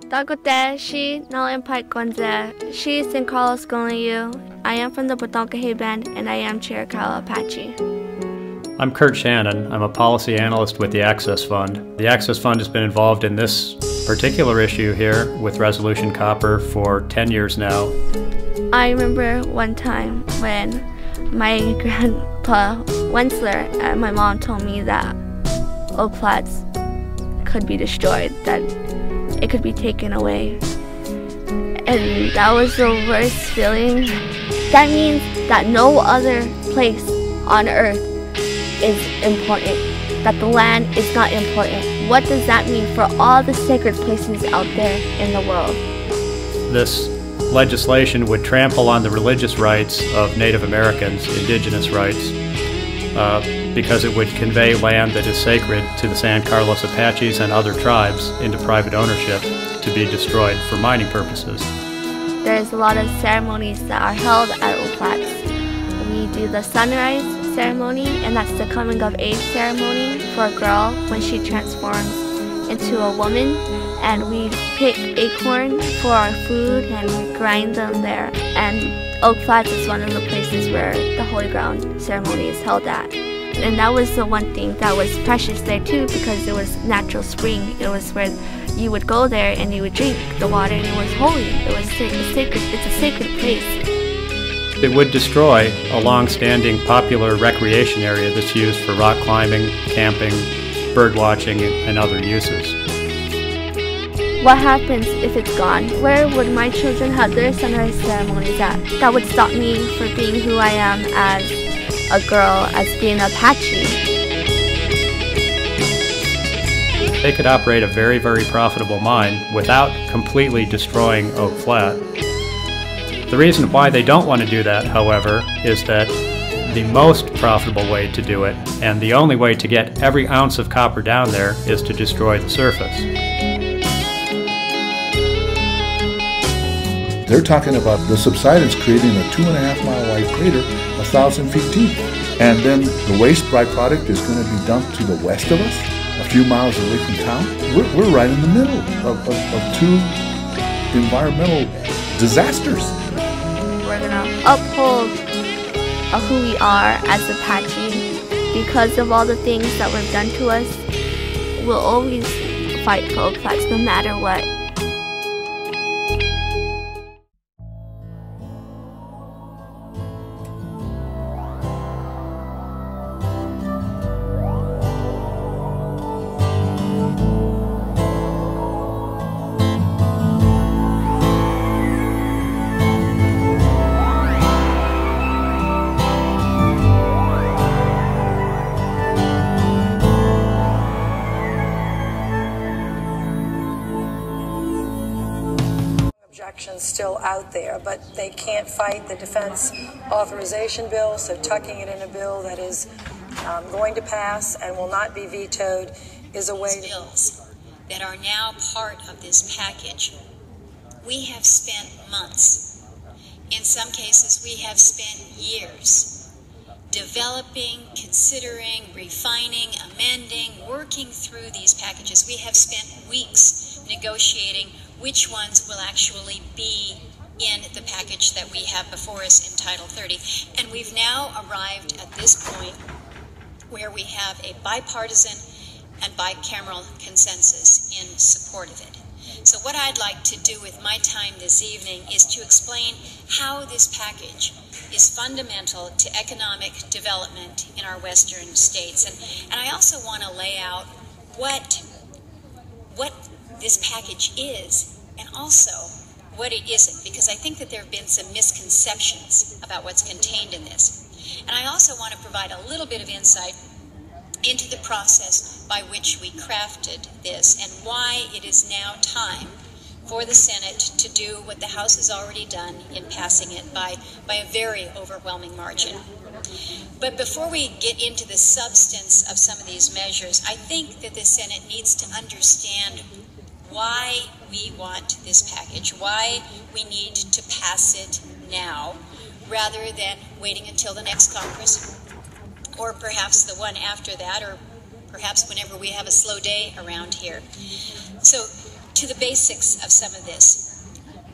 Dagote, she Nalimpai Gonze, she San Carlos Goliu. I am from the Botonkahe Band and I am Chiricahua Apache. I'm Kurt Shannon. I'm a policy analyst with the Access Fund. The Access Fund has been involved in this particular issue here with Resolution Copper for 10 years now. I remember one time when my grandpa Wensler and my mom told me that Oak Flats could be destroyed, that it could be taken away. And that was the worst feeling. That means that no other place on earth is important, that the land is not important. What does that mean for all the sacred places out there in the world? This legislation would trample on the religious rights of Native Americans, indigenous rights, because it would convey land that is sacred to the San Carlos Apaches and other tribes into private ownership to be destroyed for mining purposes. There's a lot of ceremonies that are held at Oak Flats. We do the sunrise ceremony, and that's the coming of age ceremony for a girl when she transforms into a woman. And we pick acorn for our food and we grind them there. And Oak Flats is one of the places where the Holy Ground ceremony is held at. And that was the one thing that was precious there too, because it was natural spring. It was where you would go there and you would drink the water, and it was holy. It was sacred. It's a sacred place. It would destroy a long-standing popular recreation area that's used for rock climbing, camping, bird watching, and other uses. What happens if it's gone? Where would my children have their sunrise ceremonies at? That would stop me from being who I am as a girl, as being an Apache. They could operate a very, very profitable mine without completely destroying Oak Flat. The reason why they don't want to do that, however, is that the most profitable way to do it, and the only way to get every ounce of copper down there, is to destroy the surface. They're talking about the subsidence creating a 2.5 mile wide crater 1,000 feet deep. And then the waste byproduct is going to be dumped to the west of us, a few miles away from town. We're right in the middle of two environmental disasters. We're going to uphold who we are as Apache. Because of all the things that were done to us, we'll always fight for Oak Flats no matter what. Objections still out there, but they can't fight the defense authorization bill, so tucking it in a bill that is going to pass and will not be vetoed is a way to... Bills that are now part of this package, we have spent months. In some cases, we have spent years developing, considering, refining, amending, working through these packages. We have spent weeks negotiating which ones will actually be in the package that we have before us in Title 30. And we've now arrived at this point where we have a bipartisan and bicameral consensus in support of it. So what I'd like to do with my time this evening is to explain how this package is fundamental to economic development in our western states. And I also want to lay out what this package is, and also what it isn't, because I think that there have been some misconceptions about what's contained in this. And I also want to provide a little bit of insight into the process by which we crafted this and why it is now time for the Senate to do what the House has already done in passing it by a very overwhelming margin. But before we get into the substance of some of these measures, I think that the Senate needs to understand why we want this package, why we need to pass it now, rather than waiting until the next Congress, or perhaps the one after that, or perhaps whenever we have a slow day around here. So to the basics of some of this,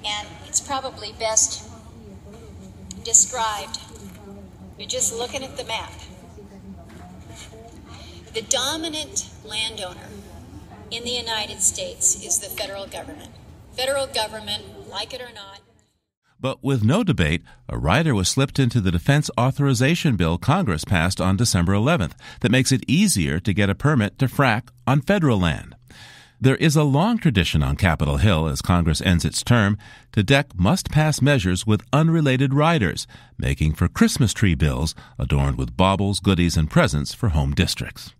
and it's probably best described. You're just looking at the map. The dominant landowner in the United States is the federal government. Federal government, like it or not. But with no debate, a rider was slipped into the defense authorization bill Congress passed on December 11th that makes it easier to get a permit to frack on federal land. There is a long tradition on Capitol Hill as Congress ends its term to deck must-pass measures with unrelated riders, making for Christmas tree bills adorned with baubles, goodies, and presents for home districts.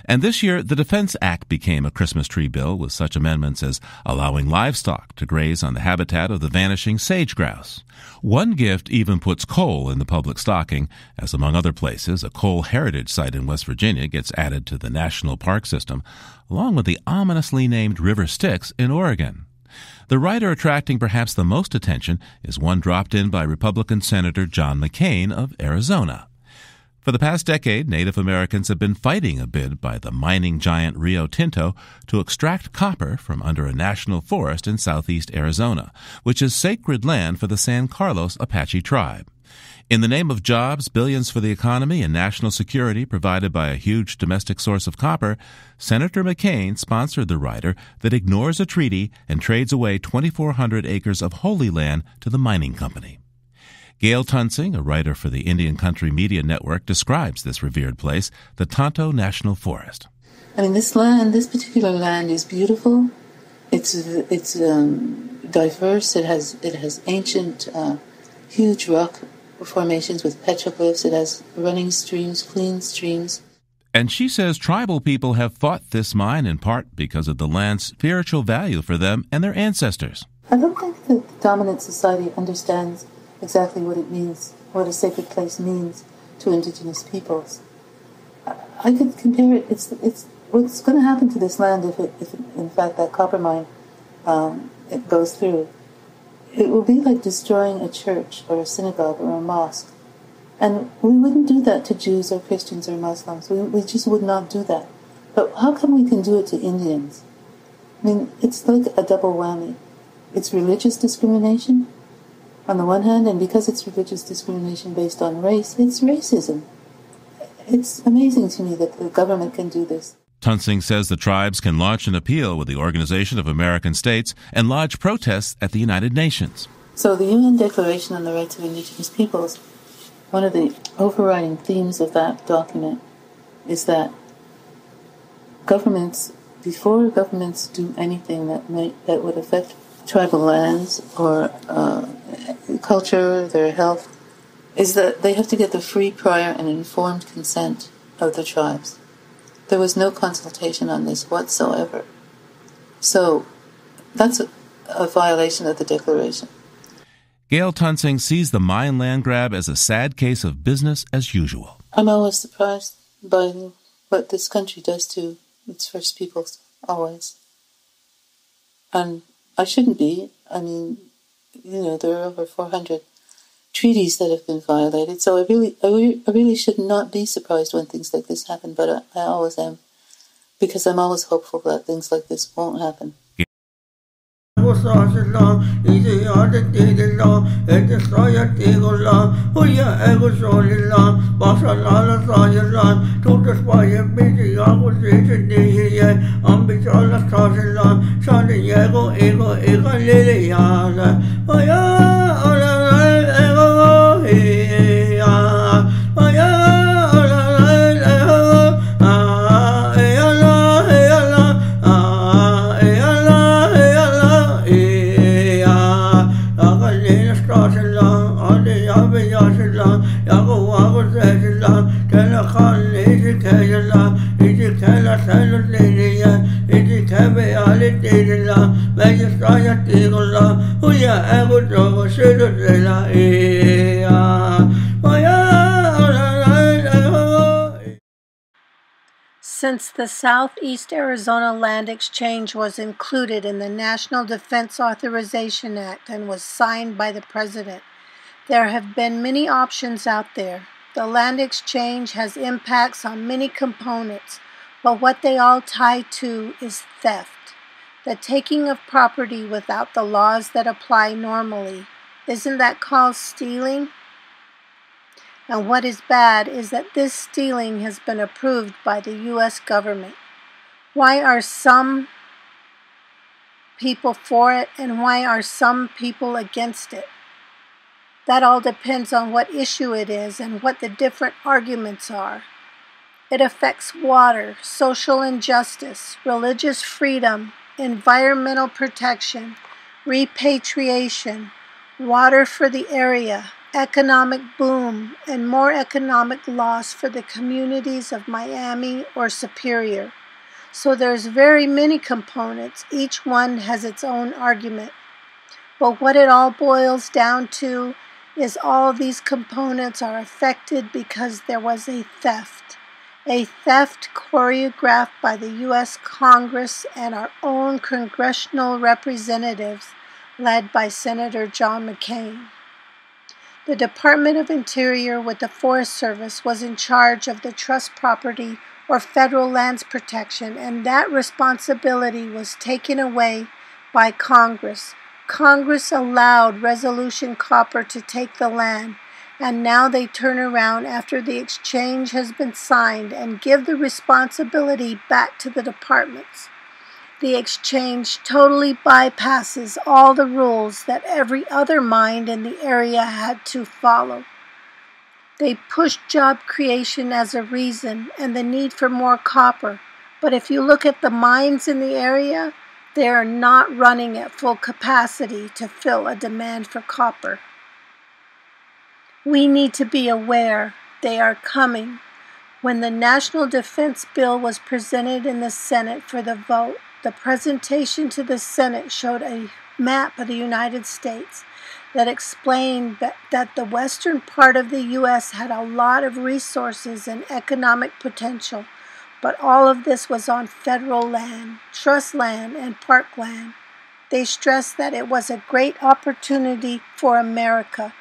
And this year, the Defense Act became a Christmas tree bill with such amendments as allowing livestock to graze on the habitat of the vanishing sage grouse. One gift even puts coal in the public stocking, as among other places, a coal heritage site in West Virginia gets added to the national park system, along with the ominously named River Styx in Oregon. The rider attracting perhaps the most attention is one dropped in by Republican Senator John McCain of Arizona. For the past decade, Native Americans have been fighting a bid by the mining giant Rio Tinto to extract copper from under a national forest in southeast Arizona, which is sacred land for the San Carlos Apache tribe. In the name of jobs, billions for the economy, and national security provided by a huge domestic source of copper, Senator McCain sponsored the rider that ignores a treaty and trades away 2,400 acres of holy land to the mining company. Gail Tunsing, a writer for the Indian Country Media Network, describes this revered place, the Tonto National Forest. I mean, this particular land is beautiful. It's diverse. It has ancient, huge rock formations with petroglyphs. It has running streams, clean streams. And she says tribal people have fought this mine in part because of the land's spiritual value for them and their ancestors. I don't think that the dominant society understands exactly what it means, what a sacred place means to indigenous peoples. I could compare it. It's what's going to happen to this land if in fact that copper mine it goes through. It will be like destroying a church or a synagogue or a mosque, and we wouldn't do that to Jews or Christians or Muslims. We just would not do that. But how come we can do it to Indians? I mean, it's like a double whammy. It's religious discrimination on the one hand, and because it's religious discrimination based on race, it's racism. It's amazing to me that the government can do this. Tunsing says the tribes can launch an appeal with the Organization of American States and lodge protests at the United Nations. So the UN Declaration on the Rights of Indigenous Peoples, one of the overriding themes of that document is that before governments do anything that would affect tribal lands or culture, their health, is that they have to get the free, prior, and informed consent of the tribes. There was no consultation on this whatsoever. So that's a violation of the Declaration. Gail Tunsing sees the mine land grab as a sad case of business as usual. I'm always surprised by what this country does to its First Peoples, always. And I shouldn't be. I mean, there are over 400 treaties that have been violated, so I really should not be surprised when things like this happen, but I always am, because I'm always hopeful that things like this won't happen. Since the Southeast Arizona Land Exchange was included in the National Defense Authorization Act and was signed by the President, there have been many options out there. The land exchange has impacts on many components, but what they all tie to is theft. The taking of property without the laws that apply normally. Isn't that called stealing? And what is bad is that this stealing has been approved by the U.S. government. Why are some people for it and why are some people against it? That all depends on what issue it is and what the different arguments are. It affects water, social injustice, religious freedom, environmental protection, repatriation, water for the area, economic boom, and more economic loss for the communities of Miami or Superior. So there's very many components. Each one has its own argument. But what it all boils down to is all these components are affected because there was a theft. A theft choreographed by the U.S. Congress and our own congressional representatives led by Senator John McCain. The Department of Interior with the Forest Service was in charge of the trust property or federal lands protection, and that responsibility was taken away by Congress. Congress allowed Resolution Copper to take the land, and now they turn around after the exchange has been signed and give the responsibility back to the departments. The exchange totally bypasses all the rules that every other mine in the area had to follow. They pushed job creation as a reason and the need for more copper, but if you look at the mines in the area, they are not running at full capacity to fill a demand for copper. We need to be aware they are coming. When the National Defense Bill was presented in the Senate for the vote, the presentation to the Senate showed a map of the United States that explained that the western part of the U.S. had a lot of resources and economic potential, but all of this was on federal land, trust land, and park land. They stressed that it was a great opportunity for America.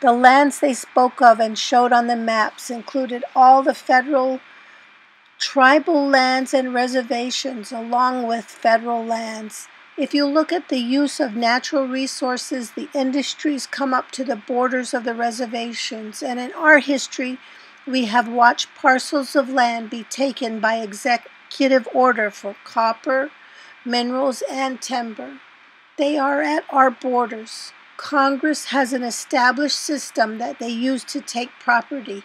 The lands they spoke of and showed on the maps included all the federal tribal lands and reservations along with federal lands. If you look at the use of natural resources, the industries come up to the borders of the reservations, and in our history, we have watched parcels of land be taken by executive order for copper, minerals, and timber. They are at our borders. Congress has an established system that they use to take property,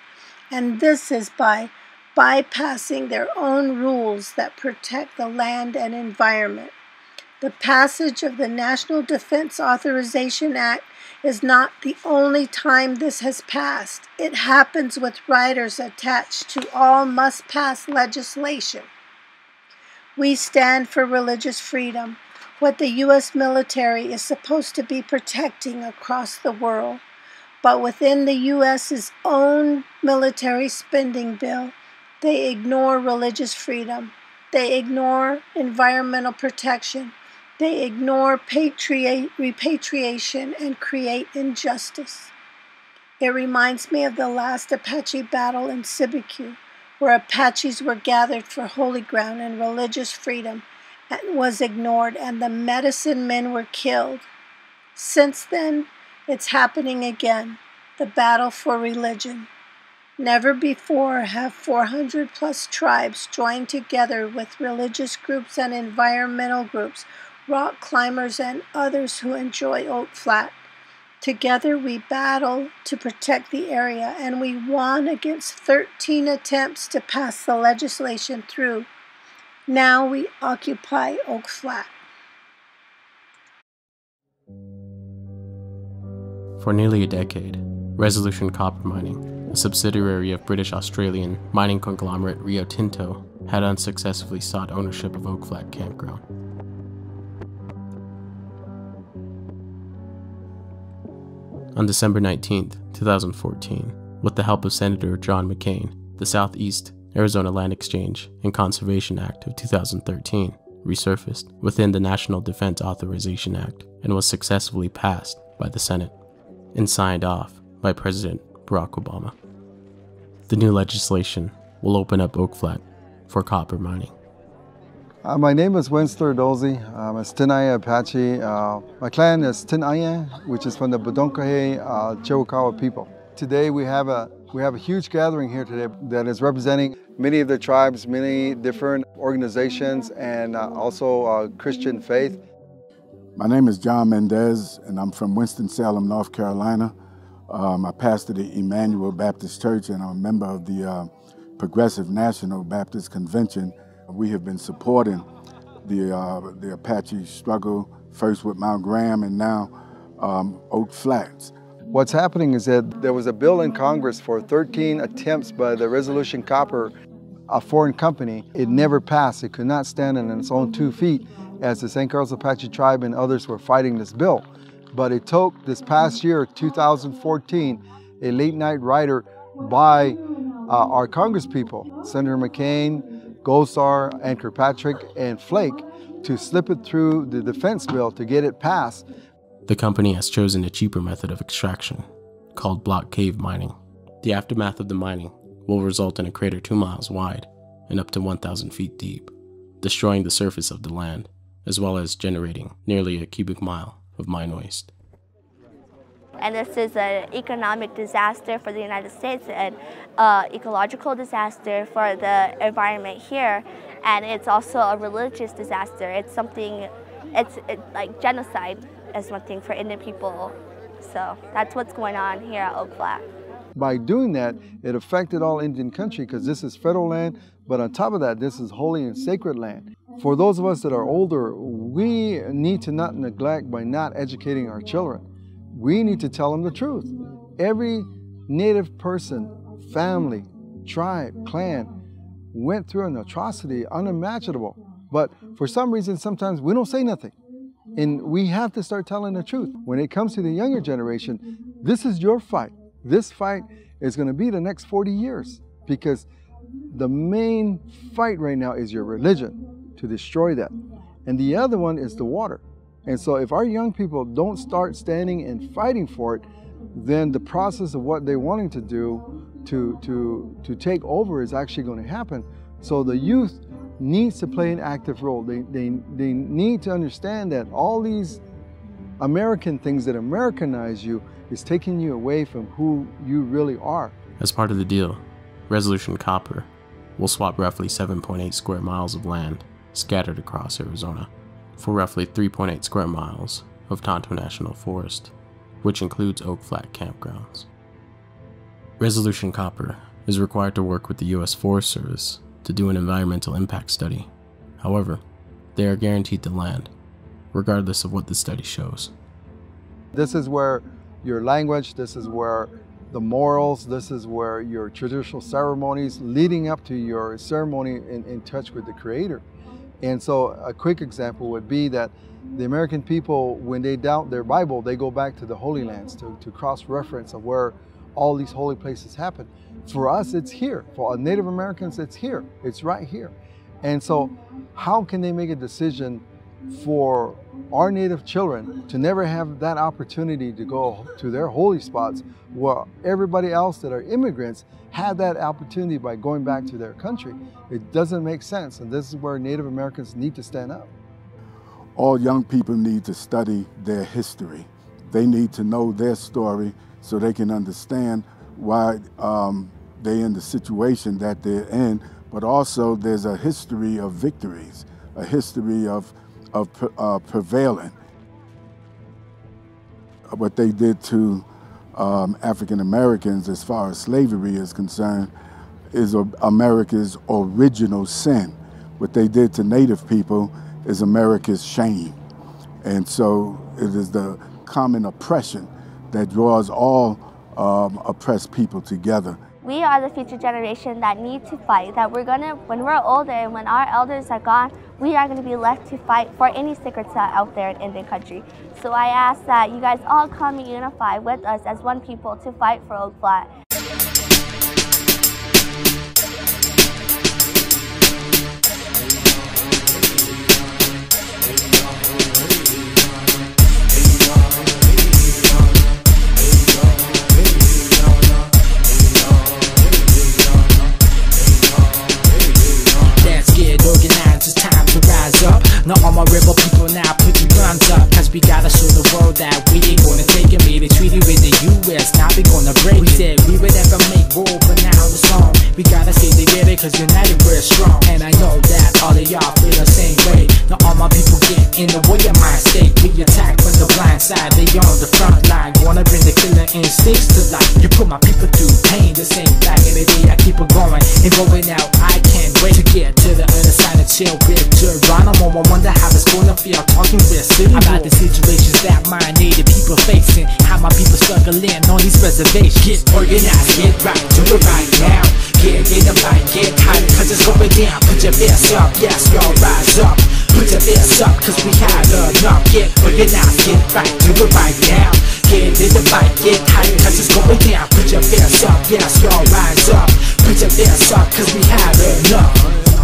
and this is by bypassing their own rules that protect the land and environment. The passage of the National Defense Authorization Act is not the only time this has passed. It happens with riders attached to all must-pass legislation. We stand for religious freedom, what the U.S. military is supposed to be protecting across the world. But within the U.S.'s own military spending bill, they ignore religious freedom. They ignore environmental protection. They ignore repatriation and create injustice. It reminds me of the last Apache battle in Sibicu, where Apaches were gathered for holy ground and religious freedom and was ignored, and the medicine men were killed. Since then, it's happening again, the battle for religion. Never before have 400 plus tribes joined together with religious groups and environmental groups, rock climbers, and others who enjoy Oak Flat. Together we battle to protect the area, and we won against 13 attempts to pass the legislation through. Now we occupy Oak Flat. For nearly a decade, Resolution Copper Mining, a subsidiary of British Australian mining conglomerate Rio Tinto, had unsuccessfully sought ownership of Oak Flat Campground. On December 19, 2014, with the help of Senator John McCain, the Southeast Arizona Land Exchange and Conservation Act of 2013 resurfaced within the National Defense Authorization Act and was successfully passed by the Senate and signed off by President Barack Obama. The new legislation will open up Oak Flat for copper mining. My name is Winsler Dozy. I'm a Tenaya Apache. My clan is Tenaya, which is from the Budonkahe Chewakawa people. Today we have a huge gathering here today that is representing many of the tribes, many different organizations, and also Christian faith. My name is John Mendez, and I'm from Winston-Salem, North Carolina. I pastor the Emmanuel Baptist Church, and I'm a member of the Progressive National Baptist Convention. We have been supporting the Apache struggle, first with Mount Graham and now Oak Flats. What's happening is that there was a bill in Congress for 13 attempts by the Resolution Copper, a foreign company. It never passed. It could not stand on its own 2 feet as the St. Carlos Apache tribe and others were fighting this bill. But it took this past year, 2014, a late night rider by our Congress people, Senator McCain, Goldstar, and Kirkpatrick, and Flake, to slip it through the defense bill to get it passed. The company has chosen a cheaper method of extraction, called block cave mining. The aftermath of the mining will result in a crater 2 miles wide and up to 1,000 feet deep, destroying the surface of the land, as well as generating nearly a cubic mile of mine waste. And this is an economic disaster for the United States and ecological disaster for the environment here. And it's also a religious disaster. It's something, it's like genocide is one thing for Indian people. So that's what's going on here at Oak Flat. By doing that, it affected all Indian country because this is federal land, but on top of that, this is holy and sacred land. For those of us that are older, we need to not neglect by not educating our children. We need to tell them the truth. Every Native person, family, tribe, clan went through an atrocity unimaginable. But for some reason, sometimes we don't say nothing. And we have to start telling the truth. When it comes to the younger generation, this is your fight. This fight is going to be the next 40 years because the main fight right now is your religion, to destroy that. And the other one is the water. And so if our young people don't start standing and fighting for it, then the process of what they're wanting to do to take over is actually going to happen. So the youth needs to play an active role. They need to understand that all these American things that Americanize you is taking you away from who you really are. As part of the deal, Resolution Copper will swap roughly 7.8 square miles of land scattered across Arizona for roughly 3.8 square miles of Tonto National Forest, which includes Oak Flat campgrounds. Resolution Copper is required to work with the U.S. Forest Service to do an environmental impact study. However, they are guaranteed the land, regardless of what the study shows. This is where your language, this is where the morals, this is where your traditional ceremonies leading up to your ceremony in touch with the Creator. And so a quick example would be that the American people, when they doubt their Bible, they go back to the Holy Lands to cross-reference of where all these holy places happen. For us, it's here. For Native Americans, it's here. It's right here. And so how can they make a decision for our Native children to never have that opportunity to go to their holy spots where everybody else that are immigrants had that opportunity by going back to their country? It doesn't make sense, and this is where Native Americans need to stand up. All young people need to study their history. They need to know their story so they can understand why they're in the situation that they're in, but also there's a history of victories, a history of prevailing. What they did to African Americans as far as slavery is concerned is America's original sin. What they did to Native people is America's shame. And so it is the common oppression that draws all oppressed people together. We are the future generation that need to fight, that when we're older and when our elders are gone, we are going to be left to fight for any sacred site out there in Indian country. So I ask that you guys all come and unify with us as one people to fight for Oak Flat. Let's get organized, it's time to rise. all my rebel people now put your guns up, cause we gotta show the world that we ain't gonna take it. Made a treaty with the US, now we gonna break it. We said we would never make war, but now it's wrong. We gotta stay together, cause united we're strong. And I know that all of y'all feel the same way. Now all my people get in the way of my state. We attack from the blind side, they on the front line. Wanna bring the killer instincts to life. You put my people through pain, the same back in the day. I keep it going and going out. I can't wait to get to the other side of chill with Geronimo. I wonder how it's gonna feel talking with city about the situations that my native people facing. How my people struggling on these reservations. Get organized, get right, do it right now. Get in the fight, get tight, cause it's going down. Put your fists up, yes, y'all rise up. Put your fists up, cause we had enough. Get organized, get right, do it right now. Get in the fight, get tight, cause it's going down. Put your fists up, yes, y'all rise up. Put your fists up, cause we had enough.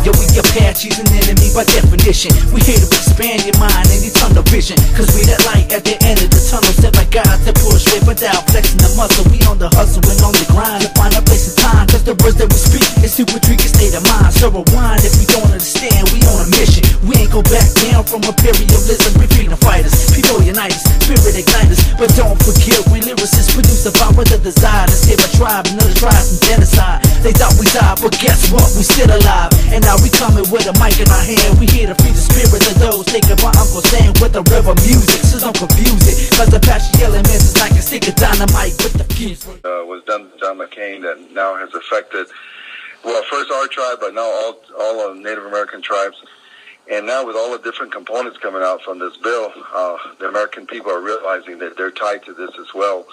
Yo, we Apache's an enemy by definition. We here to expand your mind and your tunnel vision, cause we that light at the end of the tunnel. Set like God to push straight without flexing the muscle. We on the hustle and on the grind to find a place in time, cause the words that we speak is super tricky state of mind. So rewind if you don't understand, we on a mission. We ain't go back down from imperialism. We freedom fighters, people unite us, spirit ignite us. But don't forget, we lyricists produce the power, the desire to save a tribe and other tribes from genocide. They thought we died, but guess what? We still alive. And now we coming with a mic in our hand. We here to free the spirit of those taken by Uncle Sam with the river music. So don't confuse it, cause the Apache elements is like a stick of dynamite with the fuse. Was done to John McCain that now has affected, well, first our tribe, but now all Native American tribes. And now with all the different components coming out from this bill, the American people are realizing that they're tied to this as well.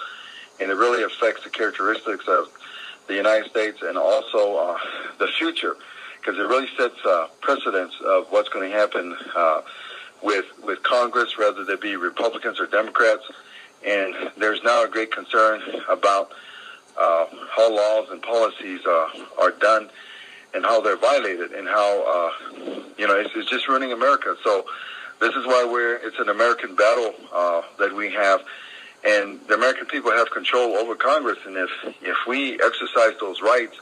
And it really affects the characteristics of the United States and also the future, because it really sets precedence of what's going to happen with Congress, whether they be Republicans or Democrats. And there's now a great concern about how laws and policies are done and how they're violated and how, it's just ruining America. So this is why it's an American battle that we have. And the American people have control over Congress. And if we exercise those rights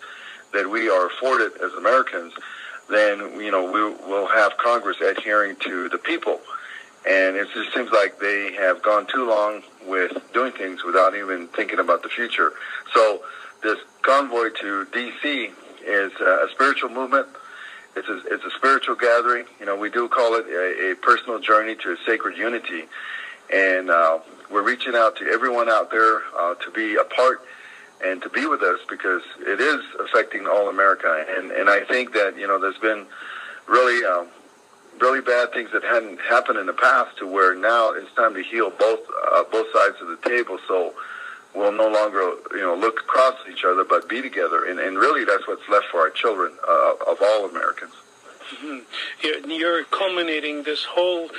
that we are afforded as Americans, then, we will have Congress adhering to the people. And it just seems like they have gone too long with doing things without even thinking about the future. So this convoy to D.C. is a spiritual movement. It's a spiritual gathering. We do call it a personal journey to a sacred unity. And we're reaching out to everyone out there to be a part and to be with us, because it is affecting all America. And I think that, there's been really bad things that hadn't happened in the past, to where now it's time to heal both sides of the table. So we'll no longer, look across each other, but be together. And really that's what's left for our children of all Americans. Mm-hmm. You're culminating this whole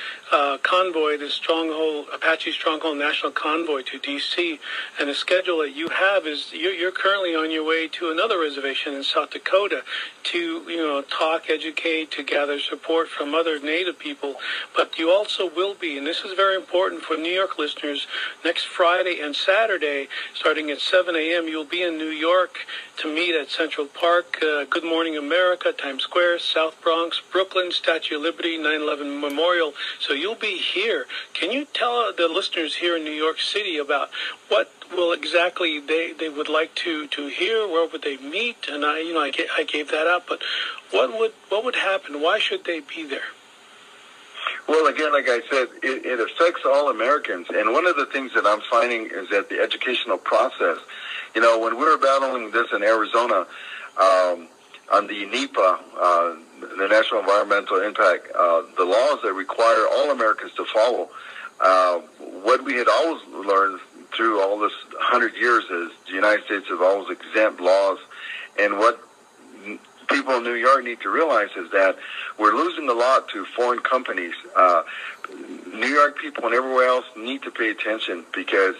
convoy, this Stronghold, Apache Stronghold National Convoy to D.C., and the schedule that you have is you're currently on your way to another reservation in South Dakota to, talk, educate, to gather support from other Native people. But you also will be, and this is very important for New York listeners, next Friday and Saturday, starting at 7 a.m., you'll be in New York to meet at Central Park, Good Morning America, Times Square, South Bronx, Brooklyn, Statue of Liberty, 9/11 Memorial. So you'll be here. Can you tell the listeners here in New York City about what will exactly they would like to hear? Where would they meet? And I gave that up, but what would happen? Why should they be there? Well, again, like I said, it affects all Americans. And one of the things that I'm finding is that the educational process, when we were battling this in Arizona, on the NEPA, the National Environmental Impact, the laws that require all Americans to follow, what we had always learned through all this 100 years is the United States have always exempt laws. And what people in New York need to realize is that we're losing a lot to foreign companies. New York people and everywhere else need to pay attention, because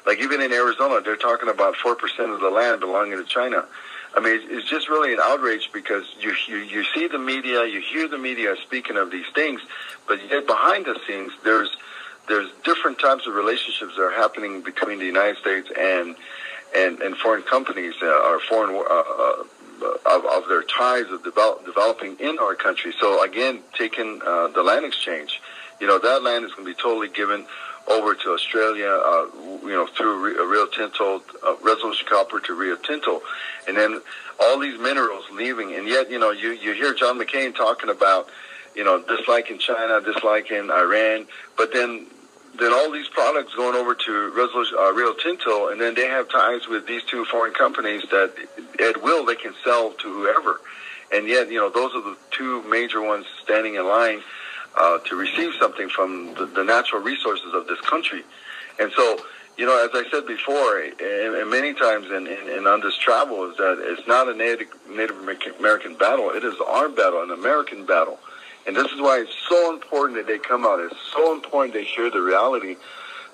like even in Arizona, they're talking about 4% of the land belonging to China. I mean, it's just really an outrage, because you see the media, you hear the media speaking of these things, but yet behind the scenes, there's different types of relationships that are happening between the United States and foreign companies or foreign of their ties of developing in our country. So again, taking the land exchange, that land is going to be totally given over to Australia, through Rio Tinto, Resolution Copper to Rio Tinto, and then all these minerals leaving. And yet, you hear John McCain talking about, dislike in China, dislike in Iran, but then all these products going over to Rio Tinto, and then they have ties with these two foreign companies that at will they can sell to whoever. And yet, those are the two major ones standing in line to receive something from the natural resources of this country. And so, as I said before, and many times in on this travel, is that it's not a Native American battle. It is our battle, an American battle. And this is why it's so important that they come out. It's so important they share the reality.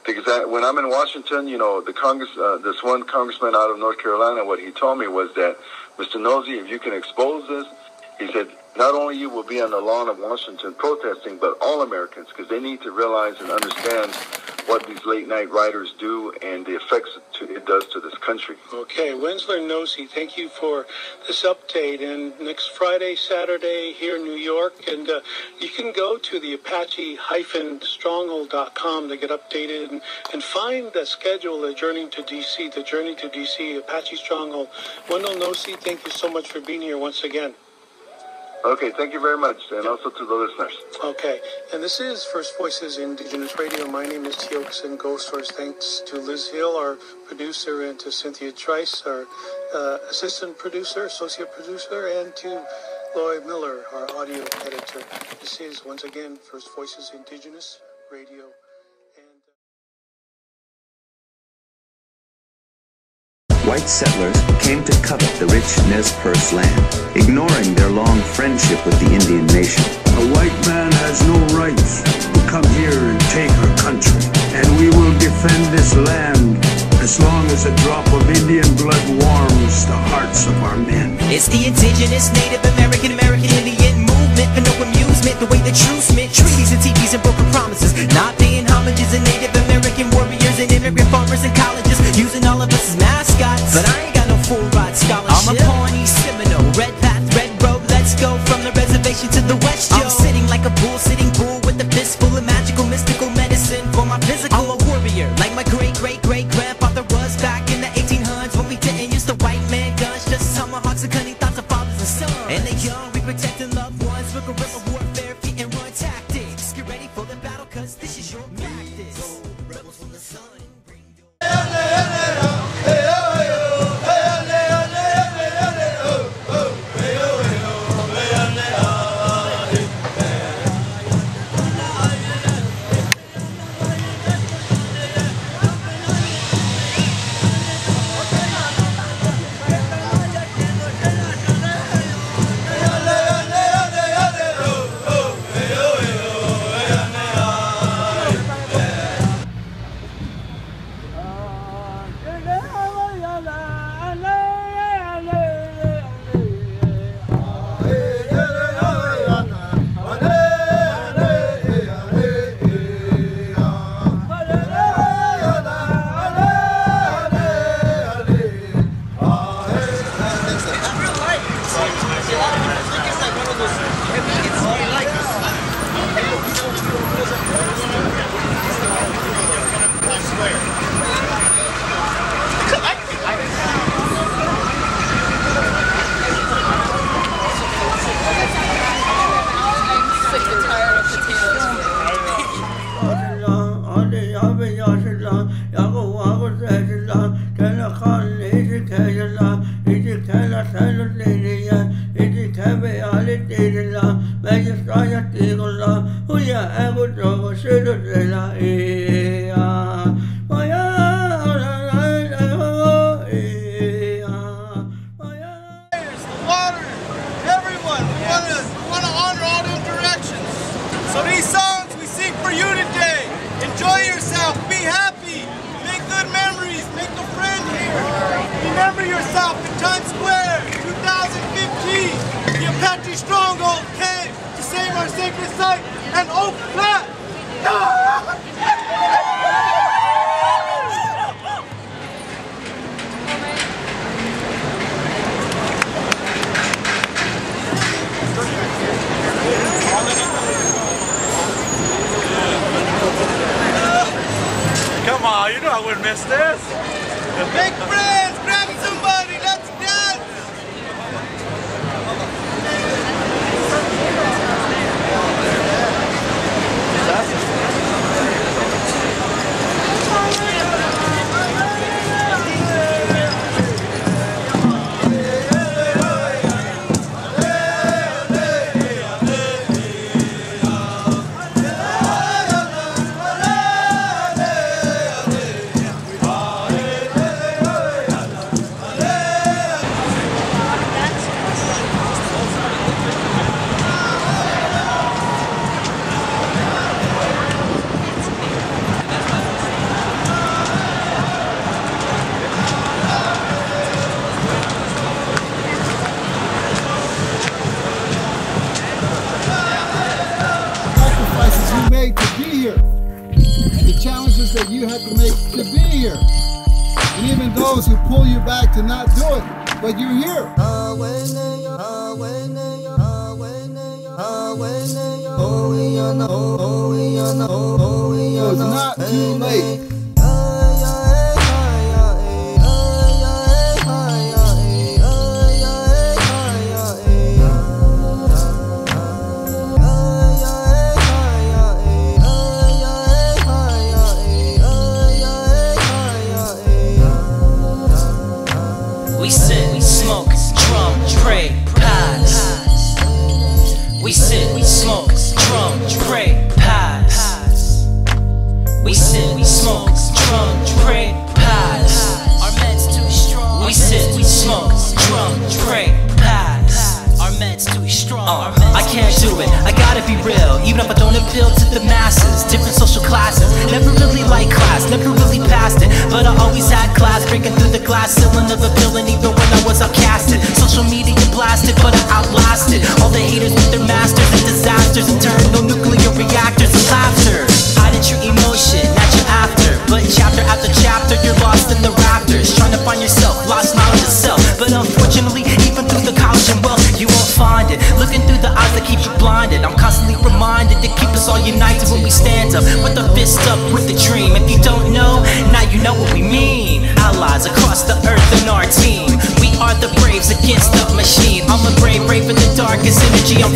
Because when I'm in Washington, this one congressman out of North Carolina, what he told me was that, Mr. Nosey, if you can expose this, he said, not only you will be on the lawn of Washington protesting, but all Americans, because they need to realize and understand what these late-night riders do and the effects it does to this country. Okay, Wensler Nosey, thank you for this update. And next Friday, Saturday here in New York, and you can go to the Apache-Stronghold.com to get updated and find the schedule, the Journey to D.C., Apache Stronghold. Wendell Nosey, thank you so much for being here once again. Okay, thank you very much, and also to the listeners. Okay, and this is First Voices Indigenous Radio. My name is Teoxin Ghost Source. Thanks to Liz Hill, our producer, and to Cynthia Trice, our assistant producer, associate producer, and to Lloyd Miller, our audio editor. This is, once again, First Voices Indigenous Radio. White settlers came to covet the rich Nez Perce land, ignoring their long friendship with the Indian nation. A white man has no rights to come here and take our country, and we will defend this land as long as a drop of Indian blood warms the hearts of our men. It's the indigenous, Native American, Indian movement for no amusement. The way the truce meant treaties and TVs and broken promises, not paying homages to Native American warriors and immigrant farmers and colleges, using all of us as mascots. But I ain't got no full ride scholarship. I'm a Pawnee Seminole, red path, red road. Let's go from the reservation to the west. I'm sitting like a bull, sitting bull with a fist full of magical, mystical medicine for my physical. I'm a warrior, like my great-great-great-grandfather was back in the 1800s when we didn't use the white man guns, just tomahawks and cunning thoughts of fathers and sons. And the young, we protecting loved ones with guerrilla warfare, feet and run tactics. Get ready for the battle, cause this is your practice. Rebels from the sun. So these songs we sing for you today. Enjoy yourself, be happy, make good memories, make a friend here. Remember yourself in Times Square, 2015. The Apache Stronghold came to save our sacred site and Oak Flat. you know I wouldn't miss this. Make friends, grab somebody, let's dance. Sacrifices you made to be here, and the challenges that you had to make to be here, and even those who pull you back to not do it, but you're here. So it's not too late. We sit, we smoke, drum, pray, pass. We sit, we smoke, drum, pray, pass. We sit, we smoke, drum, pray, pass. Our meds too strong. We sit, we smoke, drum, pray, pass. Our meds too strong. I can't do it, I gotta be real. Even if I don't appeal to the masses, different social classes. Never really liked class, never really passed it, but I always had class, breaking through the glass ceiling of a building. Even when I was outcasted, social media blasted, but I outlasted all the haters with their masters and disasters, internal nuclear reactors and laughter. I didn't treat emotion, not you after, but chapter after chapter, you're lost in the rafters, trying to find yourself, lost knowledge of self. But unfortunately, even through the college and wealth, you won't find it. Looking through the eyes that keep you blinded, I'm constantly reminded to keep us all united when we stand up, with our fist up, with the dream. If you don't know, now you know what we mean. Allies across the earth in our team, we are the braves against the machine. I'm a brave in the darkest energy. I'm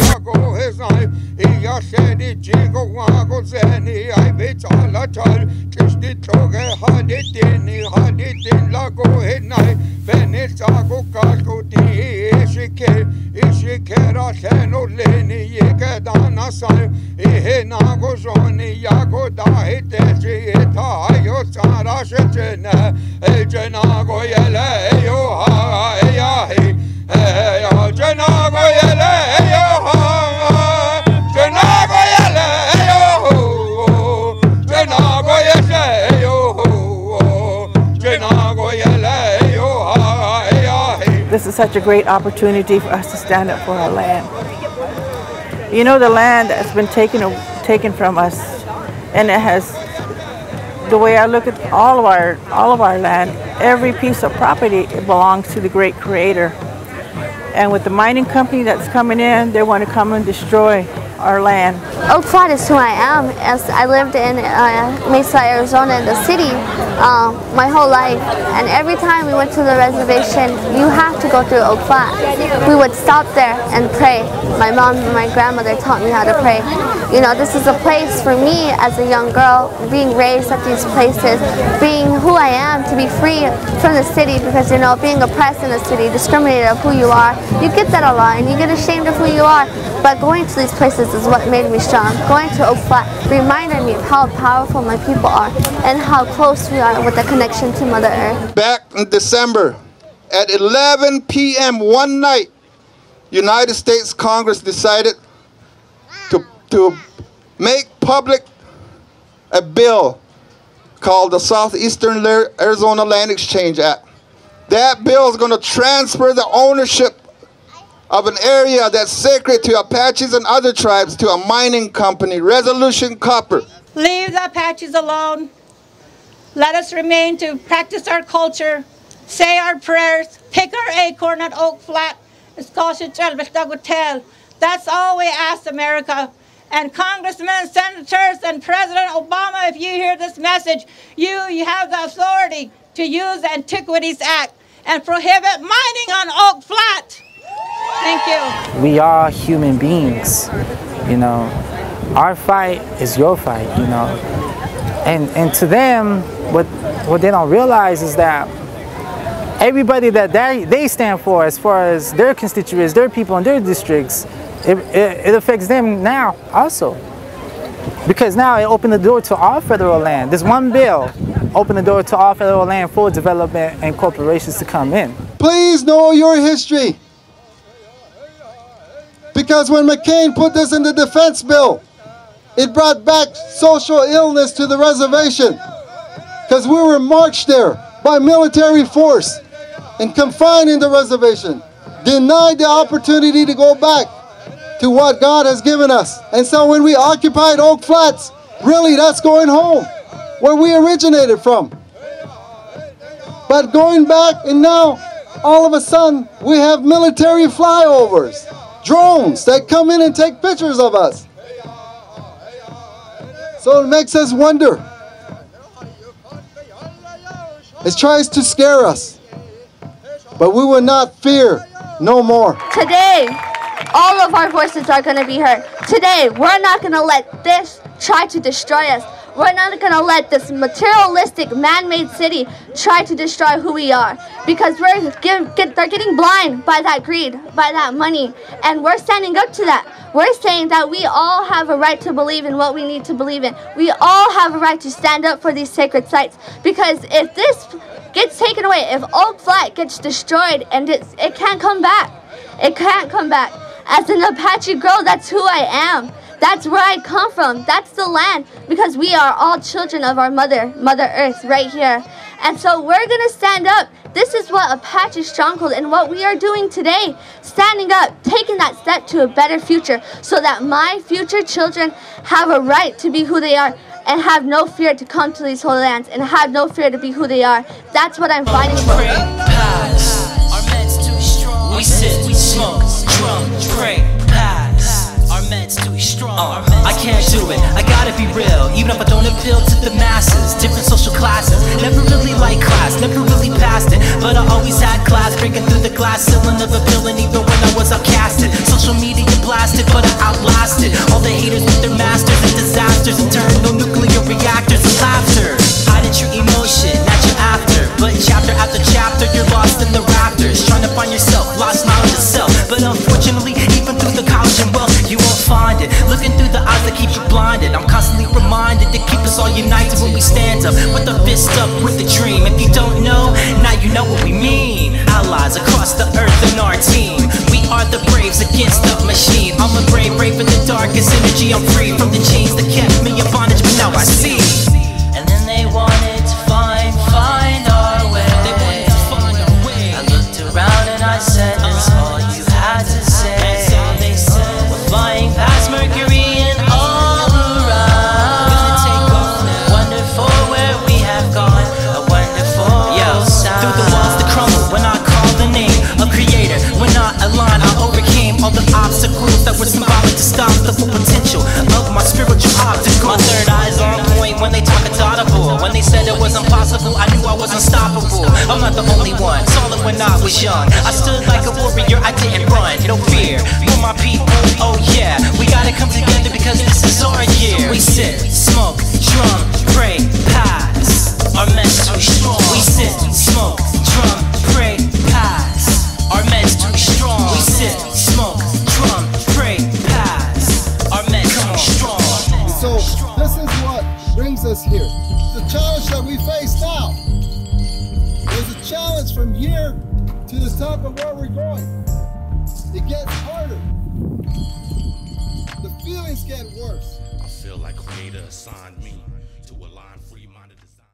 This is such a great opportunity for us to stand up for our land. You know, the land has been taken from us, and it has, the way I look at all of our land, every piece of property, it belongs to the great creator. And with the mining company that's coming in, they want to come and destroy our land. Oak Flat is who I am. As I lived in Mesa, Arizona, in the city, my whole life. And every time we went to the reservation, you have to go through Oak Flat. We would stop there and pray. My mom and my grandmother taught me how to pray. You know, this is a place for me as a young girl, being raised at these places, being who I am, to be free from the city, because, you know, being oppressed in the city, discriminated of who you are, you get that a lot, and you get ashamed of who you are. But going to these places is what made me strong. Going to Oak Flat reminded me of how powerful my people are and how close we are with the connection to Mother Earth. Back in December, at 11 p.m. one night, United States Congress decided to make public a bill called the Southeastern Arizona Land Exchange Act. That bill is going to transfer the ownership of an area that's sacred to Apaches and other tribes to a mining company, Resolution Copper. Leave the Apaches alone. Let us remain to practice our culture, say our prayers, pick our acorn at Oak Flat. That's all we ask, America. And congressmen, senators, and President Obama, if you hear this message, you have the authority to use the Antiquities Act and prohibit mining on Oak Flat. Thank you. We are human beings, you know. Our fight is your fight, you know. And to them, what they don't realize is that everybody that they stand for, as far as their constituents, their people in their districts, it affects them now also. Because now it opened the door to all federal land. This one bill opened the door to all federal land for development and corporations to come in. Please know your history. Because when McCain put this in the defense bill, it brought back social illness to the reservation. Because we were marched there by military force and confined in the reservation, denied the opportunity to go back to what God has given us. And so when we occupied Oak Flats, really that's going home, where we originated from. But going back, and now all of a sudden we have military flyovers, drones that come in and take pictures of us. So it makes us wonder. It tries to scare us, but we will not fear no more. Today, all of our voices are going to be heard. Today, we're not going to let this try to destroy us. We're not going to let this materialistic man-made city try to destroy who we are, because they're getting blind by that greed, by that money, and we're standing up to that. We're saying that we all have a right to believe in what we need to believe in. We all have a right to stand up for these sacred sites, because if this gets taken away, if Oak Flat gets destroyed, and it can't come back. It can't come back. As an Apache girl, that's who I am. That's where I come from. That's the land, because we are all children of our Mother Earth right here. And so we're going to stand up. This is what Apache Stronghold and what we are doing today. Standing up, taking that step to a better future, so that my future children have a right to be who they are and have no fear to come to these holy lands and have no fear to be who they are. That's what I'm fighting for. We sit, we smoke, drum, pray, pass. Our meds too strong. I can't do it, I gotta be real. Even if I don't appeal to the masses. Different social classes, never really liked class, never really passed it. But I always had class, breaking through the glass ceiling of a building, even when I was outcasted. Social media blasted, but I outlasted all the haters with their masters and disasters. Internal nuclear reactors and laughter. I didn't treat emotion, not you after. But chapter after chapter, you're lost in the rafters, trying to find yourself, lost knowledge of self. But unfortunately, even through the college and wealth, you won't find it. Looking through the eyes that keep you blinded, I'm constantly reminded to keep us all united when we stand up, with a fist up, with a dream. If you don't know, now you know what we mean. Allies across the earth in our team. We are the braves against the machine. I'm a brave in the darkest energy. I'm free from the chains that kept me in bondage, but now I see. And then they wanted to find our way. They wanted to find our way. I looked around and I said, that's all you had to say. We're flying past Mercury and all around. Wonderful where we have gone. A wonderful sound. Through the walls that crumble when I call the name of Creator. When I align, I overcame all the obstacles that were symbolic to stop the full potential of my spiritual obstacles. My third eye's on point when they talk it's audible. When they said it was impossible, I knew I was unstoppable. I'm not the only one, saw it when I was young. I stood like a warrior, I didn't run, no fear. For my people, oh yeah, we gotta come together because this is our year. We sit, smoke, drum, pray, pass. Our meds too strong. We sit, smoke, drum, pray, pass. Our meds too strong. We sit, smoke, drum, pray, pass. Our meds too strong. So this is what brings us here. The challenge that we face now. There's a challenge from here to the top of where we're going. It gets harder. The feelings get worse. I feel like Creator assigned me to align free-minded design.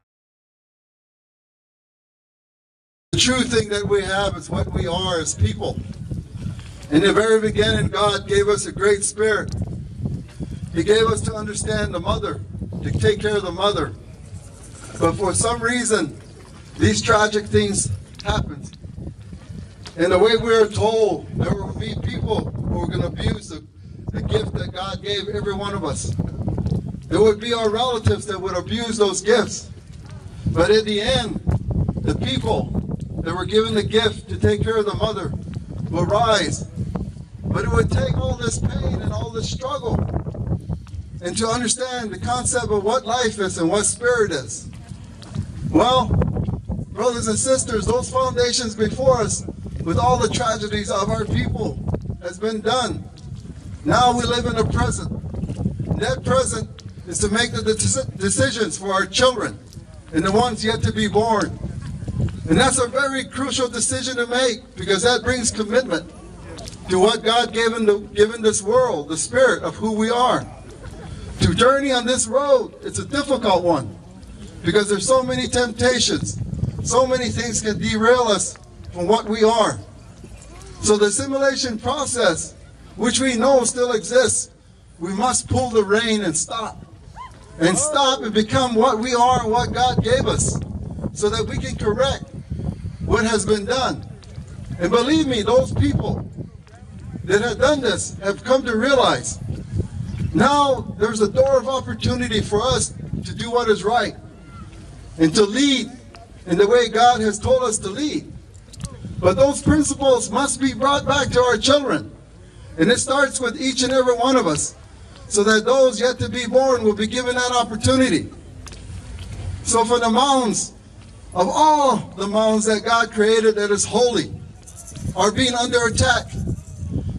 The true thing that we have is what we are as people. In the very beginning, God gave us a great spirit. He gave us to understand the mother, to take care of the mother. But for some reason, these tragic things happened. And the way we were told, there will be people who are going to abuse the gift that God gave every one of us. There would be our relatives that would abuse those gifts. But at the end, the people that were given the gift to take care of the mother will rise. But it would take all this pain and all this struggle and to understand the concept of what life is and what spirit is. Well, brothers and sisters, those foundations before us with all the tragedies of our people has been done. Now we live in the present. That present is to make the decisions for our children and the ones yet to be born. And that's a very crucial decision to make, because that brings commitment to what God gave in this world, the spirit of who we are. To journey on this road, it's a difficult one, because there's so many temptations, so many things can derail us from what we are. So the assimilation process, which we know still exists, we must pull the rein and stop. And stop and become what we are and what God gave us, so that we can correct what has been done. And believe me, those people that have done this have come to realize now there's a door of opportunity for us to do what is right and to lead in the way God has told us to lead. But those principles must be brought back to our children. And it starts with each and every one of us, so that those yet to be born will be given that opportunity. So for the mounds, of all the mounds that God created that is holy, are being under attack.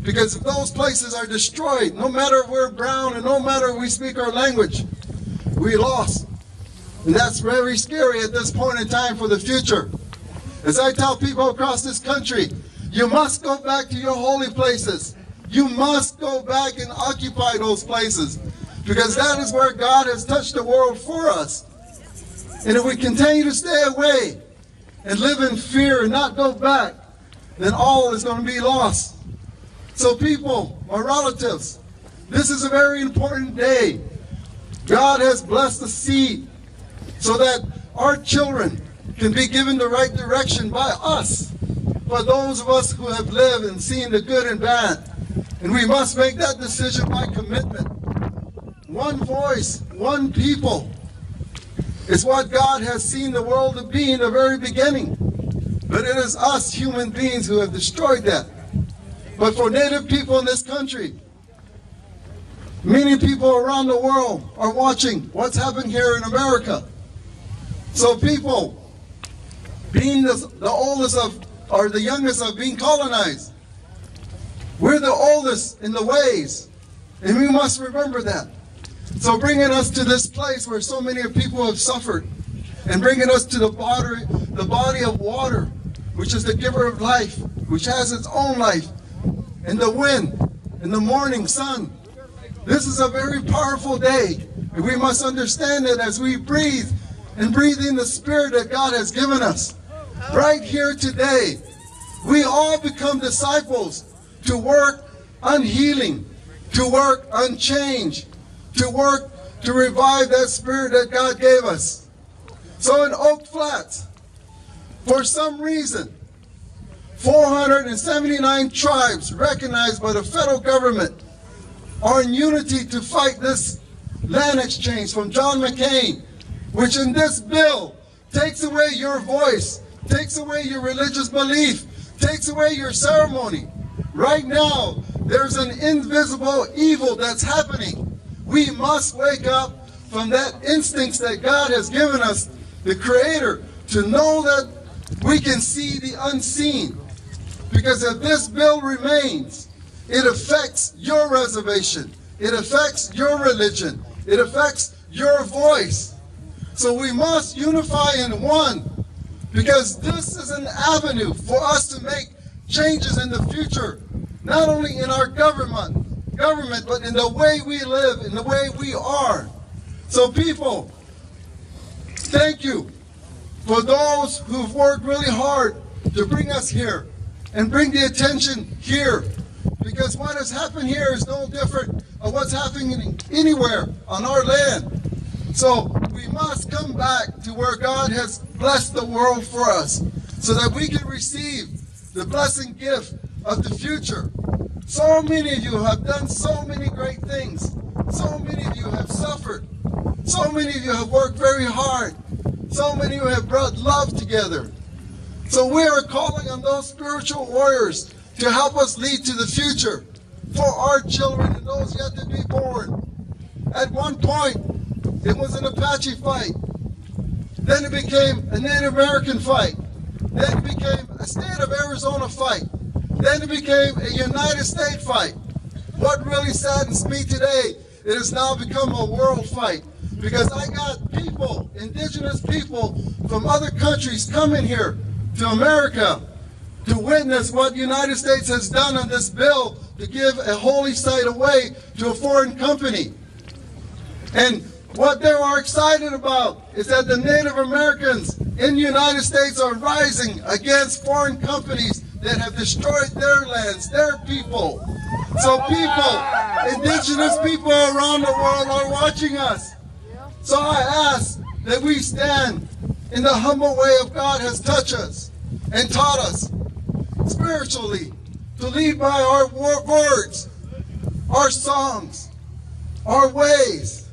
Because if those places are destroyed, no matter if we're brown and no matter if we speak our language, we lost. And that's very scary at this point in time for the future. As I tell people across this country, you must go back to your holy places. You must go back and occupy those places, because that is where God has touched the world for us. And if we continue to stay away and live in fear and not go back, then all is going to be lost. So people, my relatives, this is a very important day. God has blessed the seed so that our children can be given the right direction by us, for those of us who have lived and seen the good and bad. And we must make that decision by commitment. One voice, one people is what God has seen the world to be in the very beginning. But it is us human beings who have destroyed that. But for Native people in this country, many people around the world are watching what's happening here in America. So people, being the oldest of, or the youngest of being colonized, we're the oldest in the ways, and we must remember that. So bringing us to this place where so many people have suffered, and bringing us to the body of water, which is the giver of life, which has its own life, and the wind, and the morning sun. This is a very powerful day, and we must understand that as we breathe, and breathe in the spirit that God has given us. Right here today, we all become disciples to work on healing, to work on change, to work to revive that spirit that God gave us. So in Oak Flats, for some reason, 479 tribes recognized by the federal government are in unity to fight this land exchange from John McCain, which in this bill takes away your voice, takes away your religious belief, takes away your ceremony. Right now, there's an invisible evil that's happening. We must wake up from that instincts that God has given us, the Creator, to know that we can see the unseen. Because if this bill remains, it affects your reservation, it affects your religion, it affects your voice. So we must unify in one, because this is an avenue for us to make changes in the future, not only in our government, but in the way we live, in the way we are. So people, thank you for those who've worked really hard to bring us here and bring the attention here, because what has happened here is no different of what's happening anywhere on our land. So we must come back to where God has blessed the world for us, so that we can receive the blessing gift of the future. So many of you have done so many great things. So many of you have suffered. So many of you have worked very hard. So many of you have brought love together. So we are calling on those spiritual warriors to help us lead to the future for our children and those yet to be born. At one point, it was an Apache fight. Then it became a Native American fight. Then it became a state of Arizona fight. Then it became a United States fight. What really saddens me today, it has now become a world fight. Because I got people, indigenous people from other countries coming here to America to witness what the United States has done on this bill to give a holy site away to a foreign company. And what they are excited about is that the Native Americans in the United States are rising against foreign companies that have destroyed their lands, their people. So people, indigenous people around the world are watching us. So I ask that we stand in the humble way of God has touched us and taught us spiritually to lead by our words, our songs, our ways,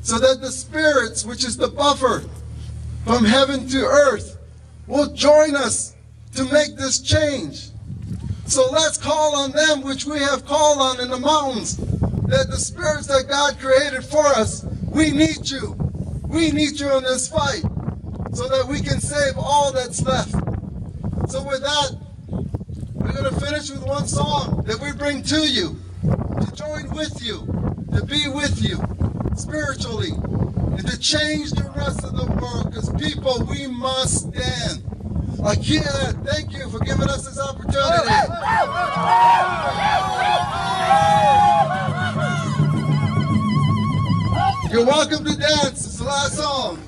so that the spirits, which is the buffer from heaven to earth, will join us to make this change. So let's call on them which we have called on in the mountains, that the spirits that God created for us, we need you. We need you in this fight so that we can save all that's left. So with that, we're going to finish with one song that we bring to you, to join with you, to be with you spiritually, and to change the rest of the world, because people, we must stand. Akira, thank you for giving us this opportunity. You're welcome to dance. It's the last song.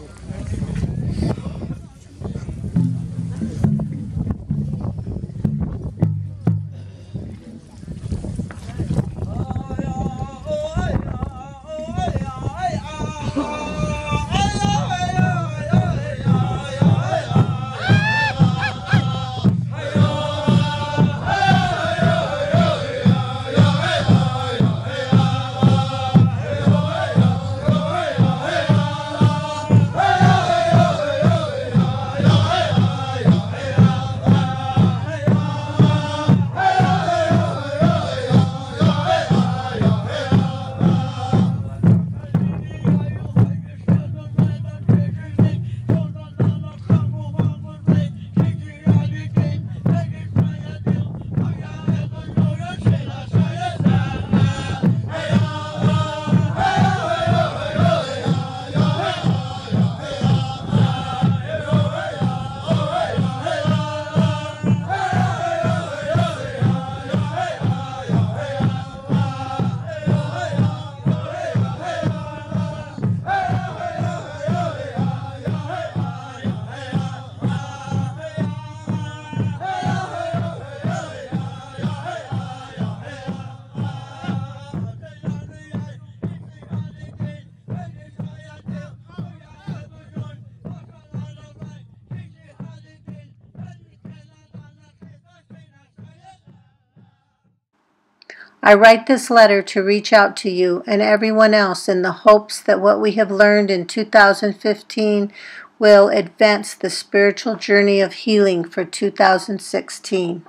I write this letter to reach out to you and everyone else in the hopes that what we have learned in 2015 will advance the spiritual journey of healing for 2016.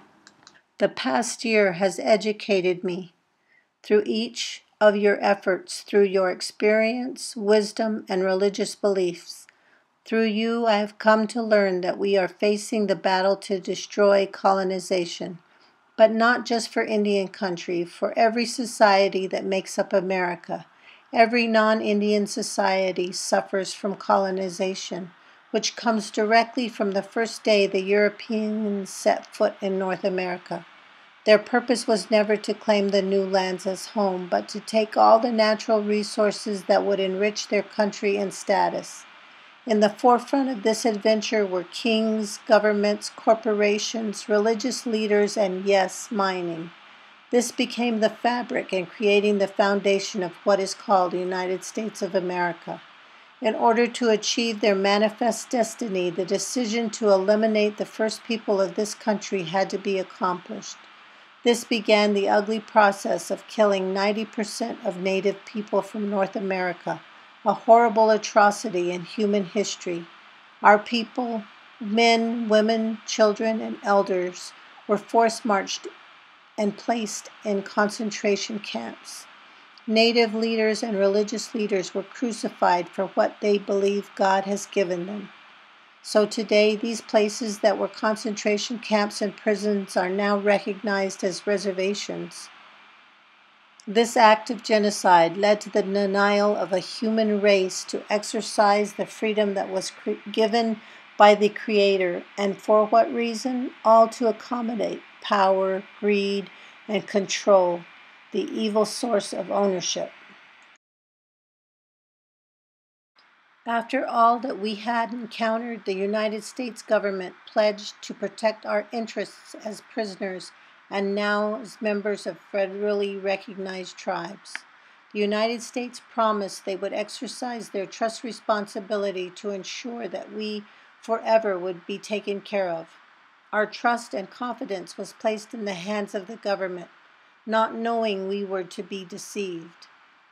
The past year has educated me through each of your efforts, through your experience, wisdom, and religious beliefs. Through you, I have come to learn that we are facing the battle to destroy colonization. But not just for Indian country, for every society that makes up America. Every non-Indian society suffers from colonization, which comes directly from the first day the Europeans set foot in North America. Their purpose was never to claim the new lands as home, but to take all the natural resources that would enrich their country and status. In the forefront of this adventure were kings, governments, corporations, religious leaders, and yes, mining. This became the fabric in creating the foundation of what is called the United States of America. In order to achieve their manifest destiny, the decision to eliminate the first people of this country had to be accomplished. This began the ugly process of killing 90% of Native people from North America, a horrible atrocity in human history. Our people, men, women, children, and elders, were force-marched and placed in concentration camps. Native leaders and religious leaders were crucified for what they believe God has given them. So today, these places that were concentration camps and prisons are now recognized as reservations. This act of genocide led to the denial of a human race to exercise the freedom that was given by the Creator, and for what reason? All to accommodate power, greed, and control, the evil source of ownership. After all that we had encountered, the United States government pledged to protect our interests as prisoners and now as members of federally recognized tribes. The United States promised they would exercise their trust responsibility to ensure that we forever would be taken care of. Our trust and confidence was placed in the hands of the government, not knowing we were to be deceived.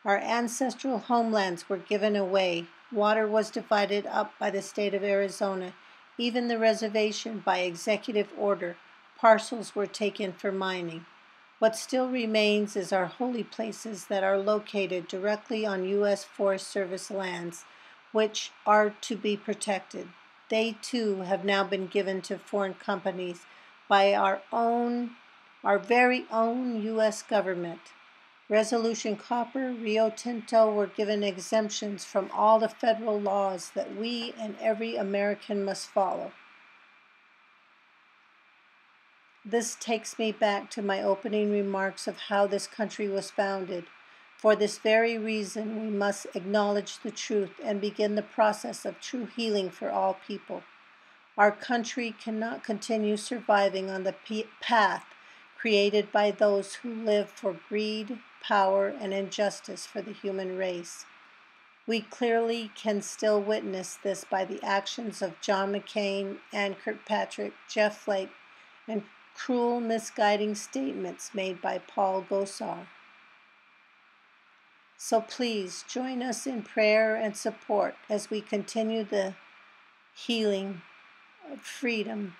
Our ancestral homelands were given away. Water was divided up by the state of Arizona. Even the reservation, by executive order, parcels were taken for mining. What still remains is our holy places that are located directly on U.S. Forest Service lands, which are to be protected. They, too, have now been given to foreign companies by our very own U.S. government. Resolution Copper, Rio Tinto were given exemptions from all the federal laws that we and every American must follow. This takes me back to my opening remarks of how this country was founded. For this very reason, we must acknowledge the truth and begin the process of true healing for all people. Our country cannot continue surviving on the path created by those who live for greed, power, and injustice for the human race. We clearly can still witness this by the actions of John McCain, Ann Kirkpatrick, Jeff Flake, and cruel, misguiding statements made by Paul Gosar. So please join us in prayer and support as we continue the healing of freedom.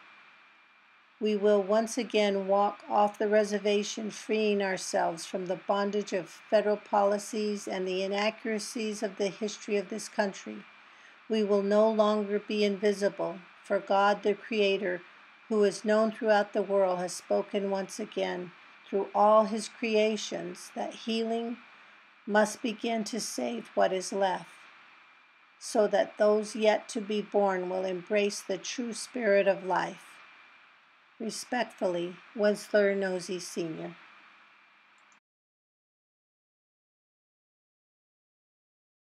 We will once again walk off the reservation, freeing ourselves from the bondage of federal policies and the inaccuracies of the history of this country. We will no longer be invisible, for God the Creator, who is known throughout the world, has spoken once again through all his creations that healing must begin to save what is left, so that those yet to be born will embrace the true spirit of life. Respectfully, Winsler Nosey Sr.